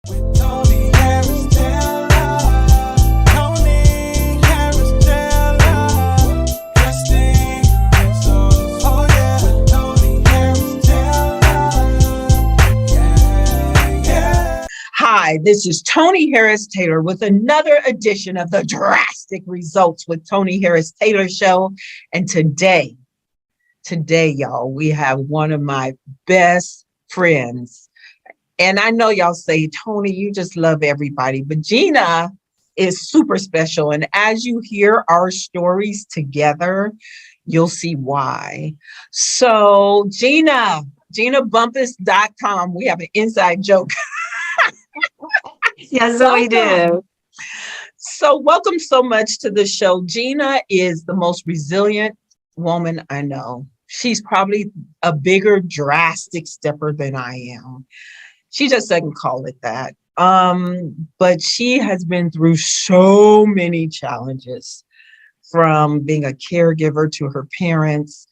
Tony Harris Taylor. Tony Harris Taylor. Drastic results. Oh yeah. Tony Harris Taylor. Yeah, yeah. Hi, this is Tony Harris Taylor with another edition of the Drastic Results with Tony Harris Taylor Show. And today, y'all, we have one of my best friends. And I know y'all say, Tony, you just love everybody, but Jeanna is super special. And as you hear our stories together, you'll see why. So Jeanna, JeannaBumpas.com, we have an inside joke. Yes, so we do. So welcome so much to the show. Jeanna is the most resilient woman I know. She's probably a bigger drastic stepper than I am. She just doesn't call it that. But she has been through so many challenges, from being a caregiver to her parents,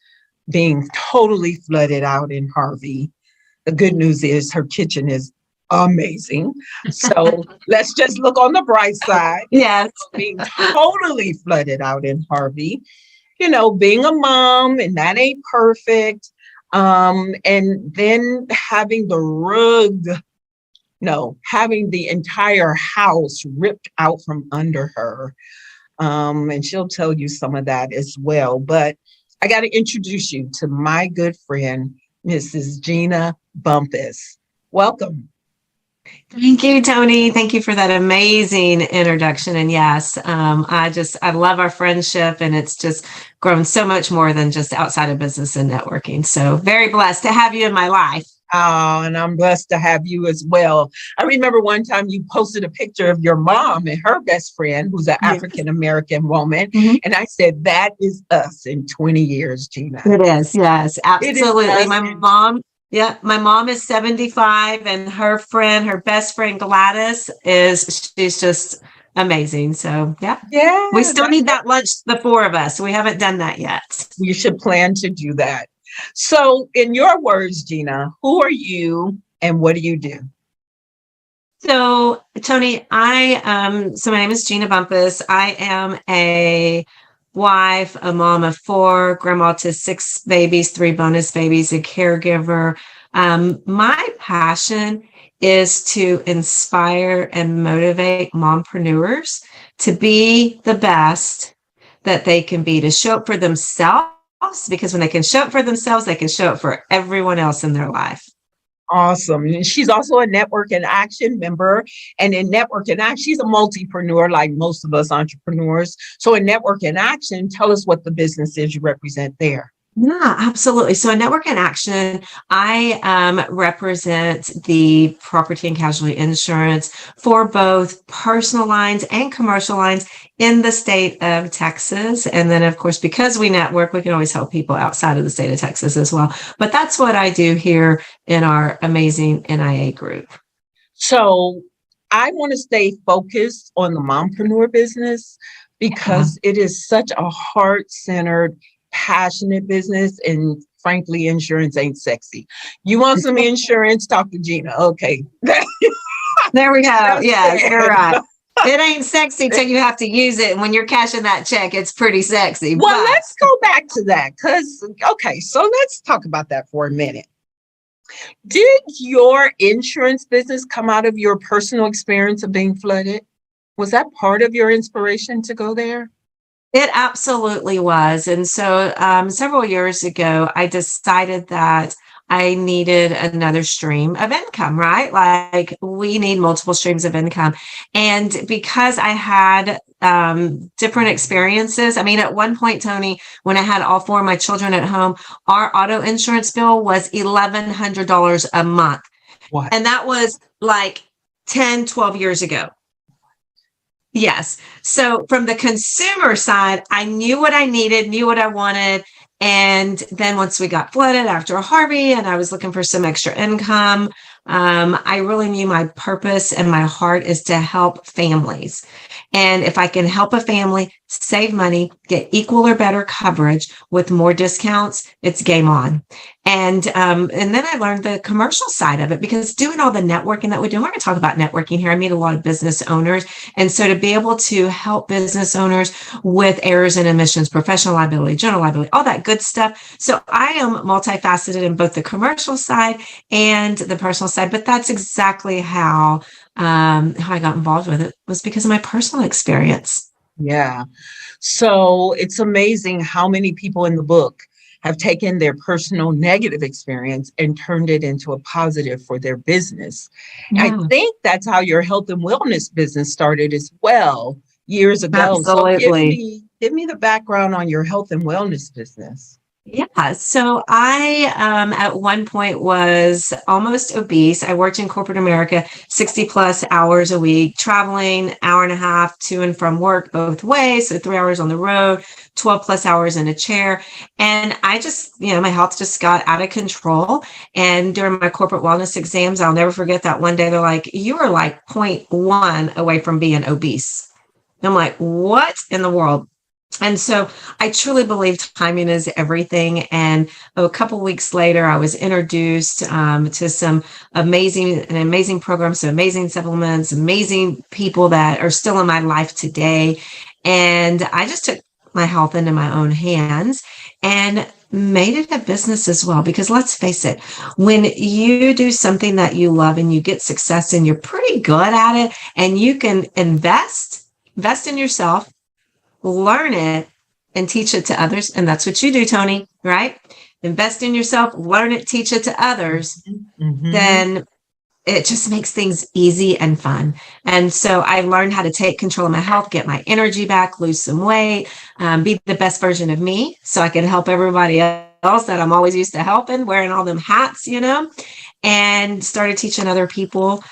being totally flooded out in Harvey. The good news is her kitchen is amazing. So let's just look on the bright side. Yes. Being totally flooded out in Harvey, you know, being a mom, and that ain't perfect. And then having having the entire house ripped out from under her. And she'll tell you some of that as well. But I got to introduce you to my good friend, Mrs. Jeanna Bumpas. Welcome. Thank you, Tony. Thank you for that amazing introduction. And yes, I love our friendship, and it's just grown so much more than just outside of business and networking. So very blessed to have you in my life. Oh, and I'm blessed to have you as well. I remember one time you posted a picture of your mom and her best friend, who's an African-American woman. Mm-hmm. And I said, that is us in 20 years, Jeanna. It is. Yes, absolutely. My mom is 75, and her best friend Gladys she's just amazing. So yeah. We still need that lunch, the four of us. We haven't done that yet. We should plan to do that. So in your words, Jeanna, who are you and what do you do? So Tony, my name is Jeanna Bumpas. I am a wife, a mom of 4, grandma to 6 babies, 3 bonus babies, a caregiver. My passion is to inspire and motivate mompreneurs to be the best that they can be, to show up for themselves, because when they can show up for themselves, they can show up for everyone else in their life. Awesome. And she's also a Network in Action member. And in Network in Action, she's a multipreneur like most of us entrepreneurs. So in Network in Action, tell us what the business is you represent there. Yeah, absolutely. So in Network in Action, I represent the property and casualty insurance for both personal lines and commercial lines in the state of Texas. And then, of course, because we network, we can always help people outside of the state of Texas as well. But that's what I do here in our amazing NIA group. So I want to stay focused on the mompreneur business because it is such a heart-centered, passionate business, and frankly, insurance ain't sexy. You want some insurance? Talk to Jeanna. Okay. There we go. Yes, you're right. It ain't sexy till you have to use it. And when you're cashing that check, it's pretty sexy. Well, let's go back to that so let's talk about that for a minute. Did your insurance business come out of your personal experience of being flooded? Was that part of your inspiration to go there? It absolutely was. And so several years ago, I decided that I needed another stream of income, right? Like we need multiple streams of income. And because I had different experiences, I mean, at one point, Tony, when I had all 4 of my children at home, our auto insurance bill was $1,100 a month. What? And that was like 10, 12 years ago. Yes. So from the consumer side, I knew what I needed, knew what I wanted. And then once we got flooded after Harvey and I was looking for some extra income, I really knew my purpose and my heart is to help families. And if I can help a family save money, get equal or better coverage with more discounts, it's game on. And then I learned the commercial side of it, because doing all the networking that we do, we're going to talk about networking here. I meet a lot of business owners. And so to be able to help business owners with errors and omissions, professional liability, general liability, all that good stuff. So I am multifaceted in both the commercial side and the personal side, but that's exactly how I got involved with it, was because of my personal experience. Yeah. So it's amazing how many people in the book have taken their personal negative experience and turned it into a positive for their business. I Yeah, think that's how your health and wellness business started as well years ago. So absolutely. give me the background on your health and wellness business. Yeah. So I, at one point, was almost obese. I worked in corporate America, 60 plus hours a week, traveling hour and a half to and from work both ways. So 3 hours on the road, 12 plus hours in a chair. And I just, my health just got out of control. And during my corporate wellness exams, I'll never forget that one day they're like, you are like 0.1 away from being obese. And I'm like, what in the world? And so I truly believe timing is everything. And a couple of weeks later, I was introduced to some amazing programs, some amazing supplements, amazing people that are still in my life today. And I just took my health into my own hands and made it a business as well. Because let's face it, when you do something that you love and you get success and you're pretty good at it, and you can invest in yourself, learn it, and teach it to others. And that's what you do, Tony, right? Invest in yourself, learn it, teach it to others. Mm-hmm. Then it just makes things easy and fun. And so I learned how to take control of my health, get my energy back, lose some weight, be the best version of me so I can help everybody else that I'm always used to helping, wearing all them hats, and started teaching other people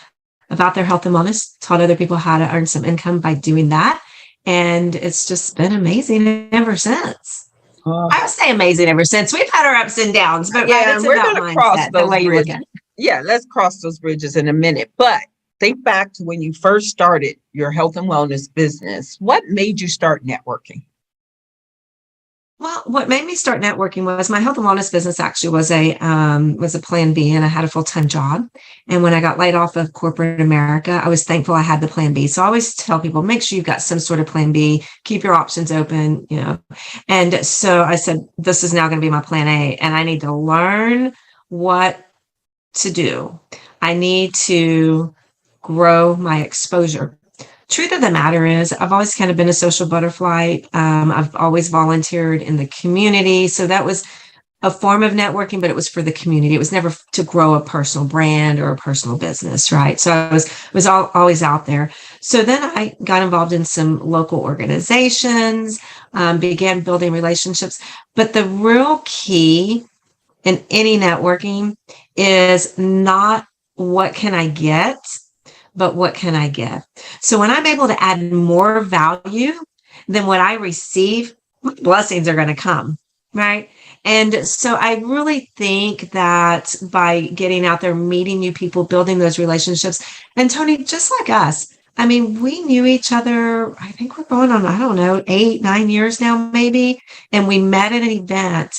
about their health and wellness, taught other people how to earn some income by doing that. And it's just been amazing ever since. I would say amazing ever since. We've had our ups and downs, but Yeah, it's and we're about going to cross mindset, the those way you look bridges. at it. Yeah, let's cross those bridges in a minute. But think back to when you first started your health and wellness business. What made you start networking? Well, what made me start networking was my health and wellness business actually was a plan B, and I had a full-time job. And when I got laid off of corporate America, I was thankful I had the plan B. So I always tell people, make sure you've got some sort of plan B, keep your options open, And so I said, this is now going to be my plan A, and I need to learn what to do. I need to grow my exposure. Truth of the matter is, I've always kind of been a social butterfly. I've always volunteered in the community. So that was a form of networking, but it was for the community. It was never to grow a personal brand or a personal business, right? So I was always out there. So then I got involved in some local organizations, began building relationships. But the real key in any networking is not what can I get, but what can I give? So when I'm able to add more value than what I receive, blessings are going to come, right? And so I really think that by getting out there, meeting new people, building those relationships, and Tony, just like us, I mean, we knew each other, I think we're going on, 8-9 years now, maybe. And we met at an event,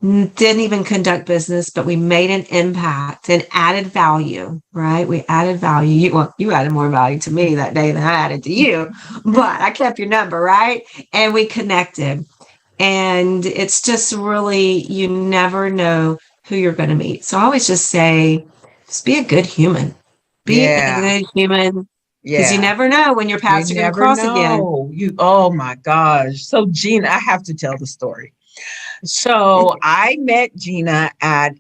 didn't even conduct business, but we made an impact and added value, right? We added value. You added more value to me that day than I added to you, but I kept your number, right? And we connected. And it's just really, you never know who you're going to meet. So I always just say, just be a good human. Be a Yeah, good human, because you yeah. never know when your You paths are going to never cross again. know. Oh my gosh. So Jeanna, I have to tell the story. So I met Jeanna at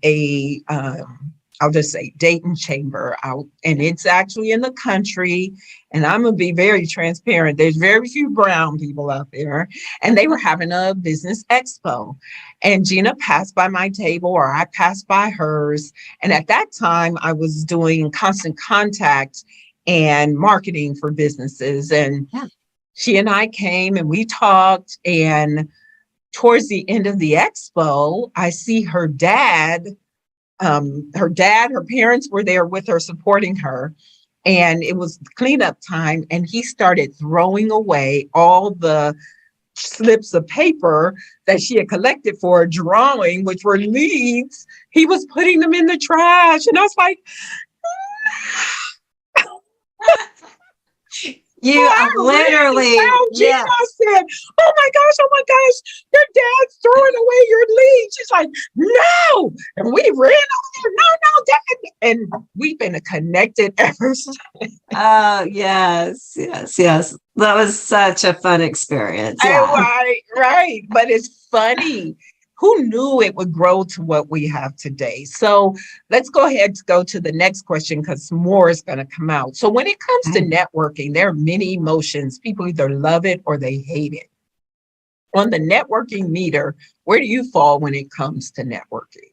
I'll just say Dayton Chamber out, and it's actually in the country. And I'm gonna be very transparent. There's very few brown people out there, and they were having a business expo. And Jeanna passed by my table, or I passed by hers. And at that time, I was doing constant contact and marketing for businesses. And Yeah. she and I came and we talked, and towards the end of the expo, I see her dad her dad, her parents were there with her, supporting her. And it was cleanup time. And he started throwing away all the slips of paper that she had collected for a drawing, which were leads. He was putting them in the trash. And I was like, You oh, I literally, really found Jeanna. yeah. I said, oh my gosh, your dad's throwing away your leads. She's like, no. And we ran over, no, dad. And we've been connected ever since. Oh, yes. That was such a fun experience. Yeah. Right. But it's funny. Who knew it would grow to what we have today? So let's go ahead and go to the next question because more is going to come out. So when it comes to networking, there are many emotions. People either love it or they hate it. On the networking meter, where do you fall when it comes to networking?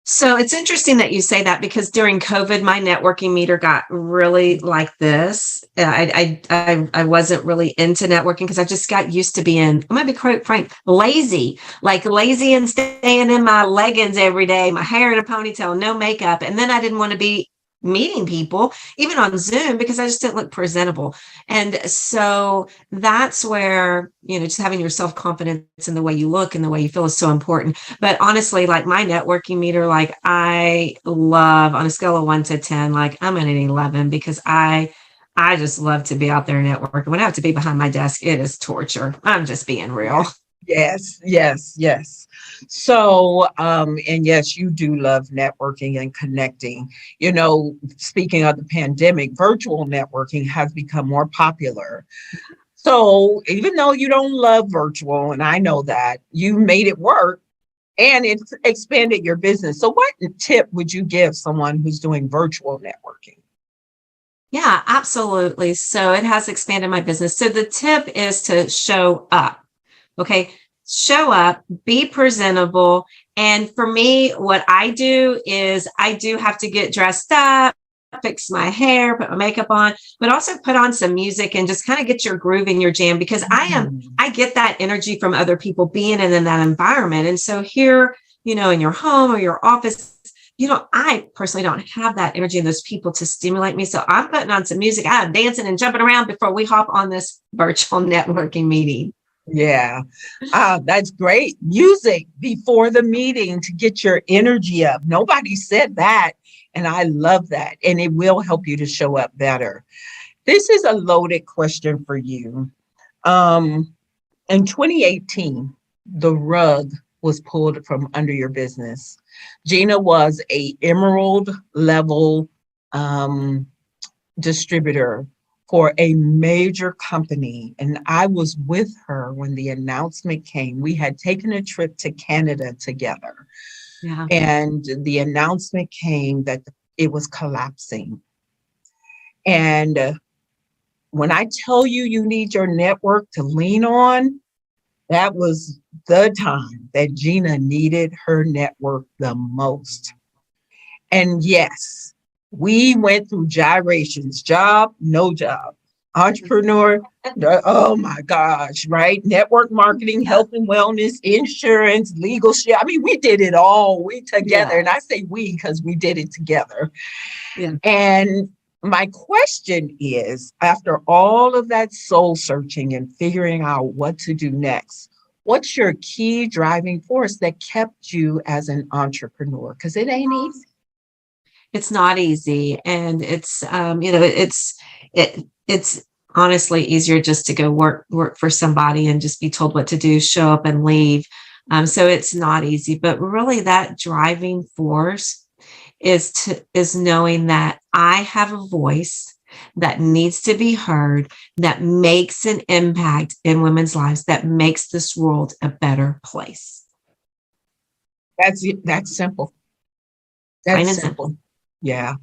So it's interesting that you say that because during COVID, my networking meter got really like this. I wasn't really into networking because I just got used to being, I'm gonna be quite frank, lazy and staying in my leggings every day, my hair in a ponytail, no makeup. And then I didn't want to be meeting people, even on Zoom, because I just didn't look presentable. And so that's where, just having your self-confidence in the way you look and the way you feel is so important. But honestly, like my networking meter, like I love on a scale of 1 to 10, like I'm at an 11 because I just love to be out there networking. When I have to be behind my desk, it is torture. I'm just being real. Yes. So, and yes, you do love networking and connecting. Speaking of the pandemic, virtual networking has become more popular. So even though you don't love virtual, and I know that, you made it work and it's expanded your business. So what tip would you give someone who's doing virtual networking? Yeah, absolutely. So it has expanded my business. So the tip is to show up. Okay. Show up, be presentable. And for me, what I do is I do have to get dressed up, fix my hair, put my makeup on, but also put on some music and just kind of get your groove in your jam because I get that energy from other people being in that environment. And so here, in your home or your office, I personally don't have that energy and those people to stimulate me. So I'm putting on some music. I'm dancing and jumping around before we hop on this virtual networking meeting. Yeah, that's great. Music before the meeting to get your energy up. Nobody said that. And I love that. And it will help you to show up better. This is a loaded question for you. In 2018, the rug was pulled from under your business. Jeanna was a emerald level distributor for a major company. And I was with her when the announcement came. We had taken a trip to Canada together. Yeah. And the announcement came that it was collapsing. And when I tell you, you need your network to lean on, that was the time that Jeanna needed her network the most. And yes, we went through gyrations, job, no job, entrepreneur. Oh my gosh, right? Network marketing, health and wellness, insurance, legal shit. I mean, we did it all. We together. And I say we because we did it together. Yeah. And my question is, after all of that soul searching and figuring out what to do next, what's your key driving force that kept you as an entrepreneur? Because it ain't easy. It's not easy. And it's, it's honestly easier just to go work for somebody and just be told what to do, show up and leave. So it's not easy, but really that driving force is knowing that I have a voice that needs to be heard, that makes an impact in women's lives, that makes this world a better place. That's simple. That's simple. Yeah.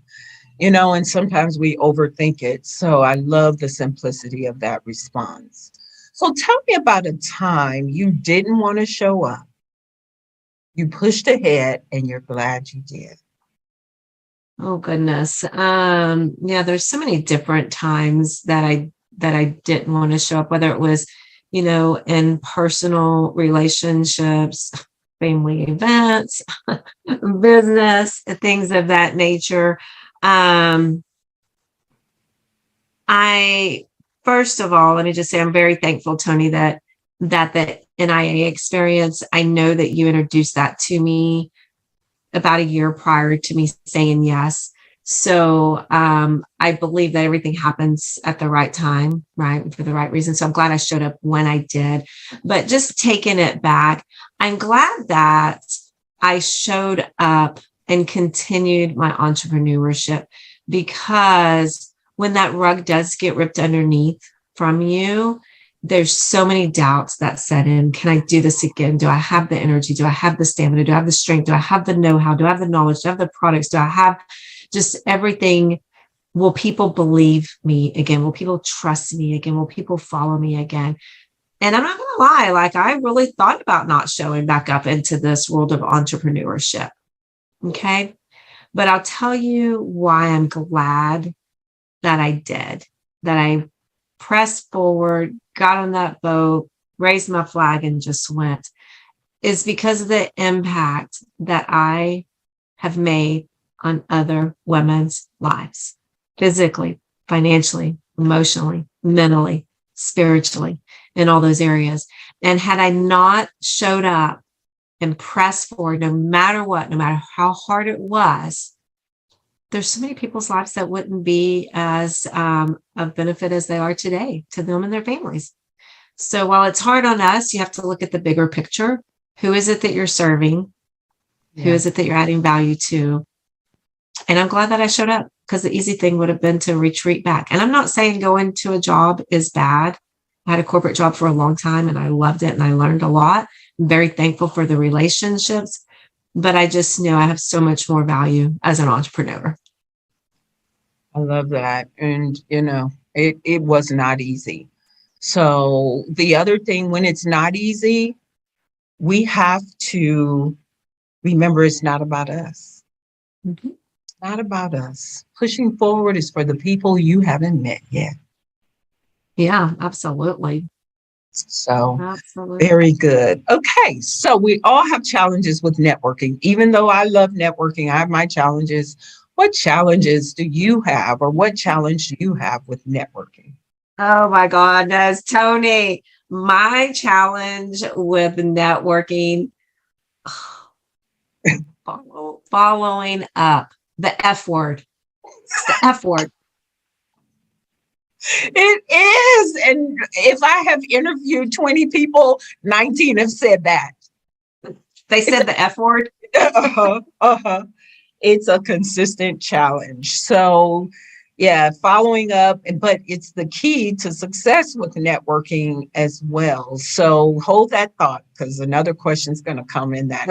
And sometimes we overthink it. So I love the simplicity of that response. So tell me about a time you didn't want to show up. You pushed ahead and you're glad you did. Oh, goodness. There's so many different times that I didn't want to show up, whether it was, in personal relationships, family events, business, things of that nature. I First of all, let me just say I'm very thankful, Tony, that the NIA experience, I know that you introduced that to me about a year prior to me saying yes. So I believe that everything happens at the right time, right? For the right reason. So I'm glad I showed up when I did. But just taking it back, I'm glad that I showed up and continued my entrepreneurship, because when that rug does get ripped underneath from you, there's so many doubts that set in. Can I do this again? Do I have the energy? Do I have the stamina? Do I have the strength? Do I have the know-how? Do I have the knowledge? Do I have the products? Do I have just everything? Will people believe me again? Will people trust me again? Will people follow me again? And I'm not going to lie, like I really thought about not showing back up into this world of entrepreneurship. Okay. But I'll tell you why I'm glad that I did, that I pressed forward, got on that boat, raised my flag, and just went, is because of the impact that I have made on other women's lives, physically, financially, emotionally, mentally, spiritually, in all those areas. And had I not showed up and pressed forward, no matter what, no matter how hard it was, there's so many people's lives that wouldn't be as of benefit as they are today to them and their families. So while it's hard on us, you have to look at the bigger picture. Who is it that you're serving? Yeah. Who is it that you're adding value to? And I'm glad that I showed up, because the easy thing would have been to retreat back. And I'm not saying going to a job is bad. I had a corporate job for a long time and I loved it and I learned a lot. I'm very thankful for the relationships. But I just know I have so much more value as an entrepreneur. I love that. And, it was not easy. So the other thing, when it's not easy, we have to remember it's not about us. Mm-hmm. It's not about us. Pushing forward is for the people you haven't met yet. Yeah, absolutely. So absolutely. Very good. Okay. So we all have challenges with networking. Even though I love networking, I have my challenges. What challenges do you have, or what challenge do you have with networking? Oh my goodness, Tony, my challenge with networking, following up, the F word, the F word. It is. And if I have interviewed 20 people, 19 have said that. They said the F word? It's a consistent challenge. So, yeah, following up, but it's the key to success with networking as well. So hold that thought, because another question is going to come in that,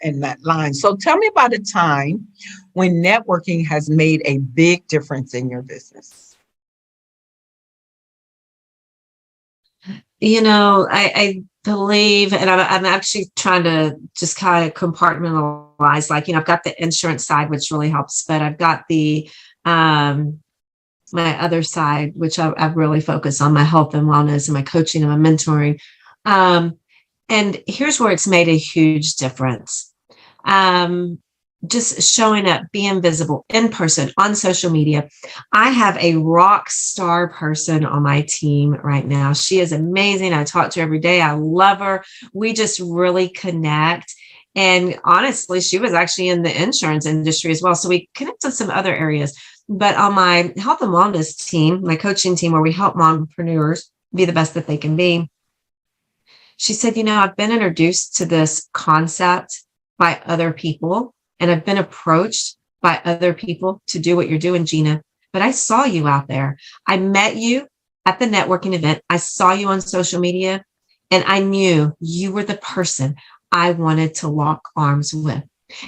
in that line. So tell me about a time when networking has made a big difference in your business. I believe, and I'm actually trying to just kind of compartmentalize, like, I've got the insurance side, which really helps, but I've got the, my other side, which I really focus on, my health and wellness and my coaching and my mentoring. And here's where it's made a huge difference. Just showing up, being visible in person, on social media. I have a rock star person on my team right now. She is amazing. I talk to her every day. I love her. We just really connect. And honestly, she was actually in the insurance industry as well. So we connect on some other areas. But on my health and wellness team, my coaching team, where we help mompreneurs be the best that they can be, she said, I've been introduced to this concept by other people. And I've been approached by other people to do what you're doing, Jeanna. But I saw you out there. I met you at the networking event. I saw you on social media, and I knew you were the person I wanted to lock arms with.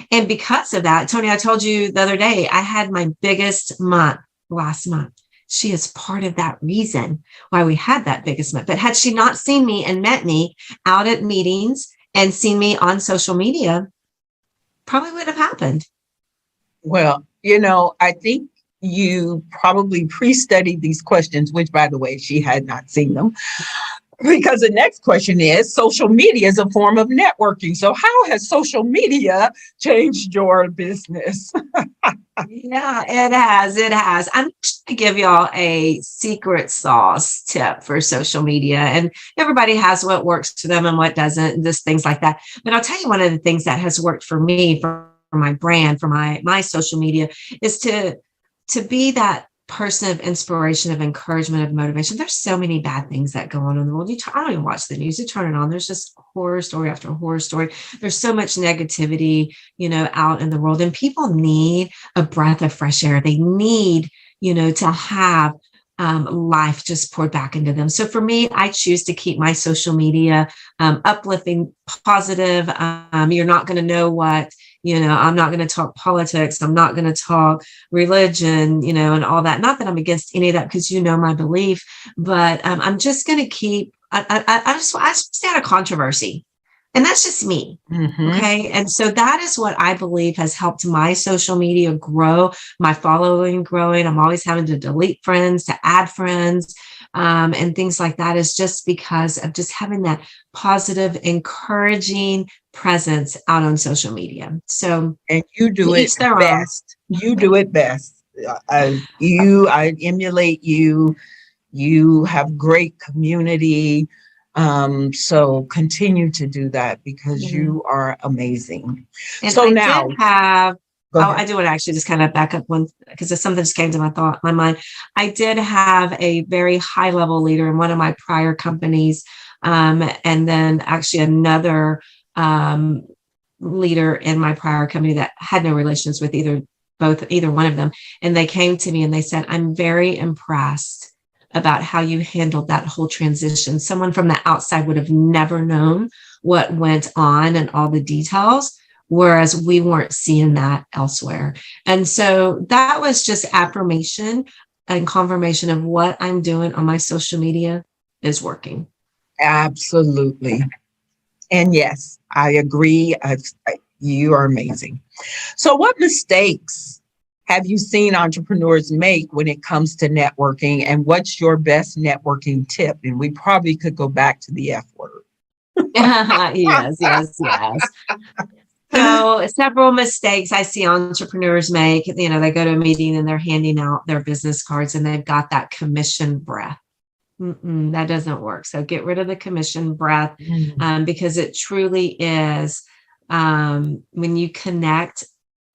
And because of that, Tony, I told you the other day, I had my biggest month last month. She is part of that reason why we had that biggest month. But had she not seen me and met me out at meetings and seen me on social media, probably would have happened. Well, I think you probably pre-studied these questions, which, by the way, she had not seen them. Because the next question is social media is a form of networking. So how has social media changed your business? Yeah, it has. It has. I'm just going to give y'all a secret sauce tip for social media. And everybody has what works for them and what doesn't, and just things like that. But I'll tell you one of the things that has worked for me, for my brand, for my social media, is to be that person of inspiration, of encouragement, of motivation. There's so many bad things that go on in the world. I don't even watch the news. You turn it on. There's just horror story after horror story. There's so much negativity, out in the world, and people need a breath of fresh air. They need, to have life just poured back into them. So for me, I choose to keep my social media uplifting, positive. You're not going to know what, I'm not going to talk politics. I'm not going to talk religion, and all that. Not that I'm against any of that, because my belief, but I'm just going to keep, I just stay out of controversy. And that's just me. Mm-hmm. Okay. And so that is what I believe has helped my social media grow, my following growing. I'm always having to delete friends, to add friends, and things like that, is just because of just having that positive, encouraging presence out on social media. So, and you do it best. You do it best. I emulate you. You have great community. So continue to do that, because you are amazing. And so I now did have, I do want to actually just kind of back up one, because there's something just came to my mind. I did have a very high level leader in one of my prior companies. And then actually another, leader in my prior company that had no relations with either one of them. And they came to me and they said, I'm very impressed about how you handled that whole transition. Someone from the outside would have never known what went on and all the details, whereas we weren't seeing that elsewhere. And so that was just affirmation and confirmation of what I'm doing on my social media is working. Absolutely. And yes, I agree. You are amazing. So what mistakes have you seen entrepreneurs make when it comes to networking, and what's your best networking tip? And we probably could go back to the F word. Yes. So several mistakes I see entrepreneurs make. They go to a meeting and they're handing out their business cards and they've got that commission breath. That doesn't work. So get rid of the commission breath, because it truly is, when you connect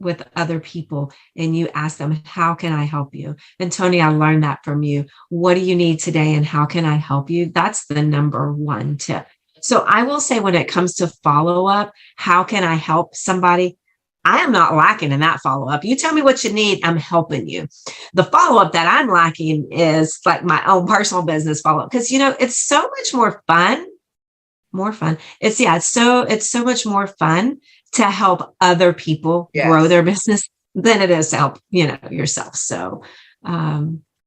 with other people and you ask them, how can I help you? And Tony, I learned that from you. What do you need today and how can I help you? That's the number one tip. So I will say, when it comes to follow up, how can I help somebody? I am not lacking in that follow up. You tell me what you need, I'm helping you. The follow up that I'm lacking is like my own personal business follow up, because it's so much more fun. It's so much more fun to help other people grow their business than it is to help yourself. So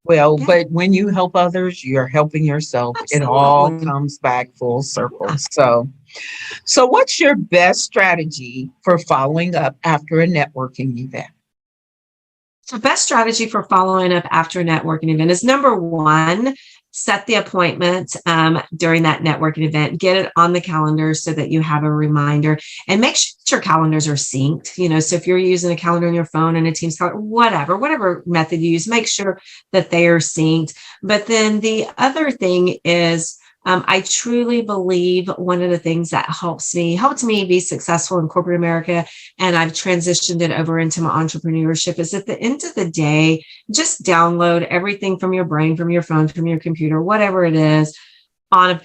but when you help others, you're helping yourself. Absolutely. It all comes back full circle. So what's your best strategy for following up after a networking event? So best strategy for following up after a networking event is, number one, set the appointment during that networking event. Get it on the calendar so that you have a reminder, and make sure your calendars are synced. So if you're using a calendar on your phone and a Teams calendar, whatever method you use, make sure that they are synced. But then the other thing is, I truly believe one of the things that helped me be successful in corporate America, and I've transitioned it over into my entrepreneurship, is at the end of the day, just download everything from your brain, from your phone, from your computer, whatever it is, on a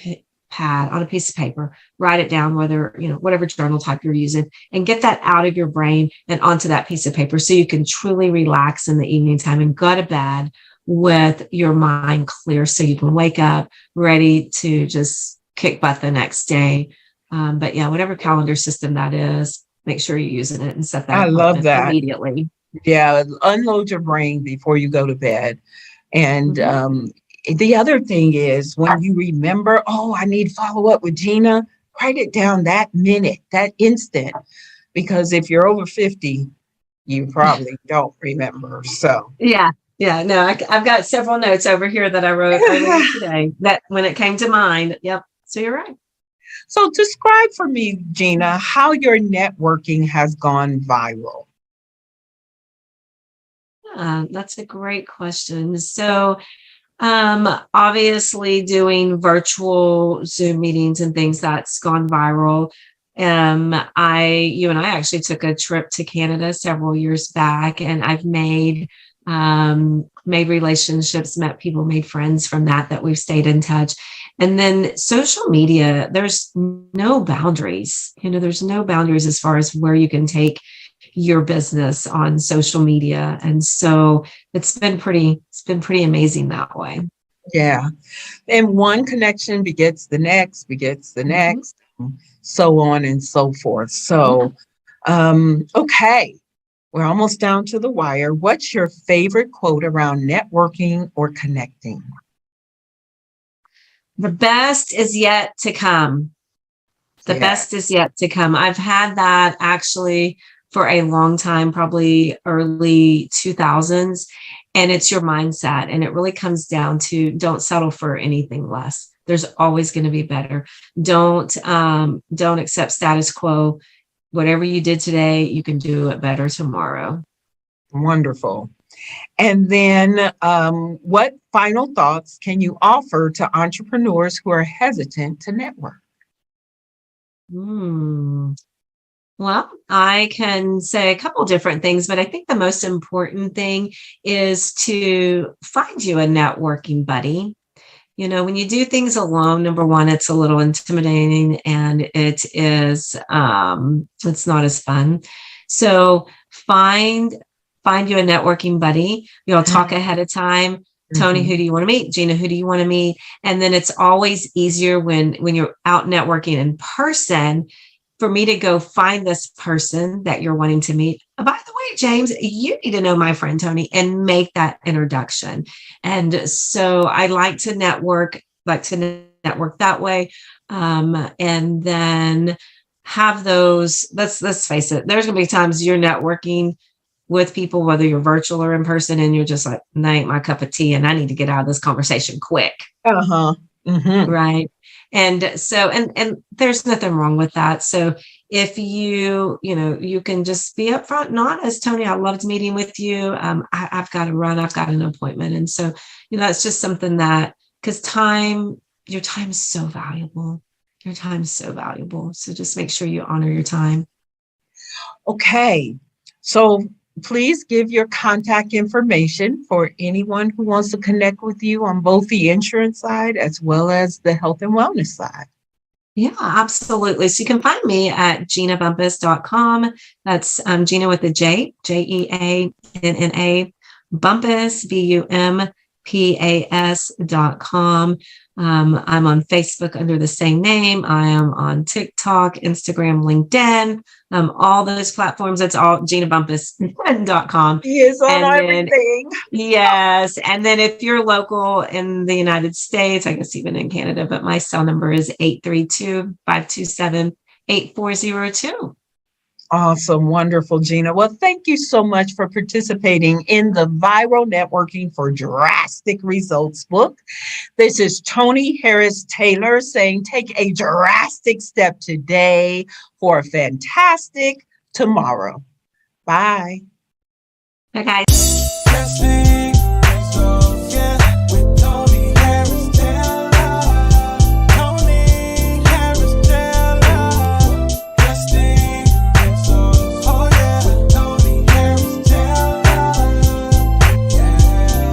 pad, on a piece of paper. Write it down, whatever journal type you're using, and get that out of your brain and onto that piece of paper, so you can truly relax in the evening time and go to bed with your mind clear, so you can wake up ready to just kick butt the next day. But whatever calendar system that is, make sure you're using it and set that. I love that immediately. Yeah, unload your brain before you go to bed. And the other thing is, when you remember, I need follow up with Jeanna, write it down that minute, that instant, because if you're over 50, you probably don't remember. So Yeah, no, I've got several notes over here that I wrote earlier today that when it came to mind. Yep. So you're right. So describe for me, Jeanna, how your networking has gone viral. That's a great question. So, obviously doing virtual Zoom meetings and things that's gone viral. You and I actually took a trip to Canada several years back, and I've made relationships, met people, made friends from that we've stayed in touch. And then social media, there's no boundaries. There's no boundaries as far as where you can take your business on social media. And so it's been pretty amazing that way. Yeah. And one connection begets the next, so on and so forth. So, okay. We're almost down to the wire. What's your favorite quote around networking or connecting? The best is yet to come. The best is yet to come. I've had that actually for a long time, probably early 2000s. And it's your mindset. And it really comes down to don't settle for anything less. There's always going to be better. Don't accept status quo. Whatever you did today, you can do it better tomorrow. Wonderful. And then what final thoughts can you offer to entrepreneurs who are hesitant to network? Well, I can say a couple different things, but I think the most important thing is to find you a networking buddy. When you do things alone, number one, it's a little intimidating and it's not as fun. So find you a networking buddy. You'll talk ahead of time. Tony, who do you want to meet? Jeanna, who do you want to meet? And then it's always easier when you're out networking in person for me to go find this person that you're wanting to meet. By the way, James, you need to know my friend Tony and make that introduction. And so I like to network that way. And then have those, let's face it, there's gonna be times you're networking with people, whether you're virtual or in person, and you're just like, that ain't my cup of tea, and I need to get out of this conversation quick. Right. And so, and there's nothing wrong with that. So if you can just be upfront and honest, Tony, I loved meeting with you. I've got to run, I've got an appointment. And so, it's just something that, because your time is so valuable. Your time is so valuable. So just make sure you honor your time. Okay. So please give your contact information for anyone who wants to connect with you on both the insurance side as well as the health and wellness side. Yeah, absolutely. So you can find me at JeannaBumpas.com. That's Jeanna with a J, Jeanna, Bumpas, BUMPAS.com. I'm on Facebook under the same name. I am on TikTok, Instagram, LinkedIn, all those platforms. It's all JeannaBumpas.com. He is on everything. Yes. And then if you're local in the United States, I guess even in Canada, but my cell number is 832-527-8402. Awesome. Wonderful, Jeanna. Well, thank you so much for participating in the Viral Networking for Drastic Results book. This is Tony Harris Taylor saying, take a drastic step today for a fantastic tomorrow. Bye. Bye, guys.